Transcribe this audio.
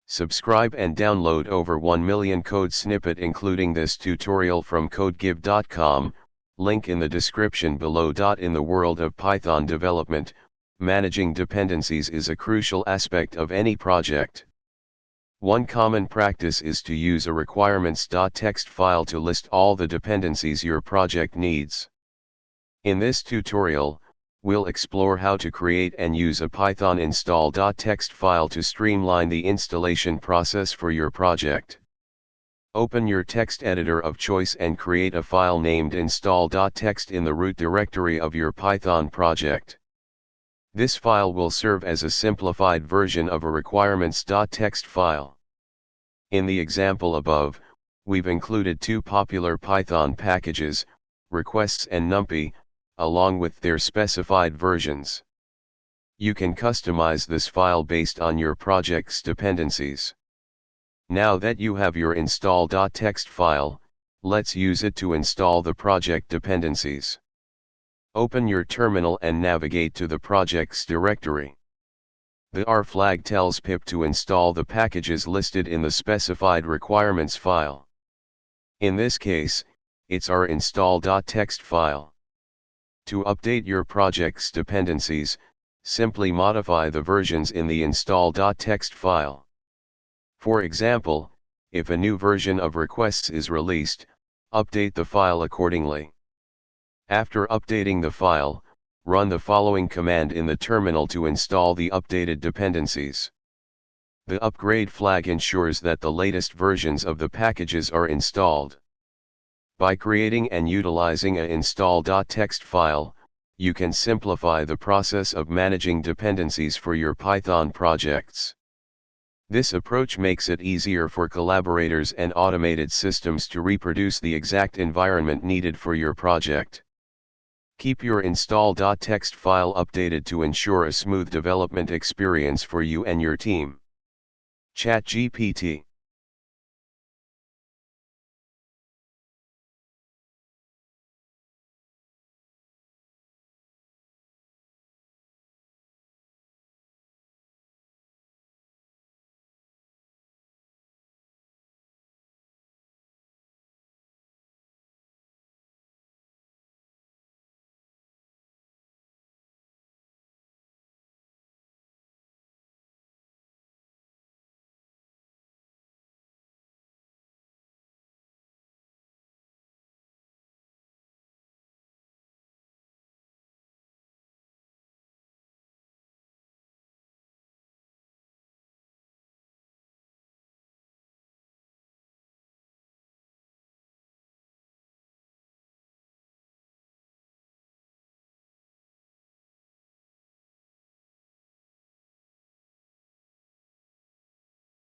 Subscribe and download over 1 million code snippet including this tutorial from codegive.com, link in the description below. In the world of Python development, managing dependencies is a crucial aspect of any project. One common practice is to use a requirements.txt file to list all the dependencies your project needs. In this tutorial, we'll explore how to create and use a Python install.txt file to streamline the installation process for your project. Open your text editor of choice and create a file named install.txt in the root directory of your Python project. This file will serve as a simplified version of a requirements.txt file. In the example above, we've included two popular Python packages, requests and numpy, along with their specified versions. You can customize this file based on your project's dependencies. Now that you have your install.txt file, let's use it to install the project dependencies. Open your terminal and navigate to the project's directory. The R flag tells pip to install the packages listed in the specified requirements file. In this case, it's our install.txt file. To update your project's dependencies, simply modify the versions in the install.txt file. For example, if a new version of requests is released, update the file accordingly. After updating the file, run the following command in the terminal to install the updated dependencies. The upgrade flag ensures that the latest versions of the packages are installed. By creating and utilizing an install.txt file, you can simplify the process of managing dependencies for your Python projects. This approach makes it easier for collaborators and automated systems to reproduce the exact environment needed for your project. Keep your install.txt file updated to ensure a smooth development experience for you and your team. ChatGPT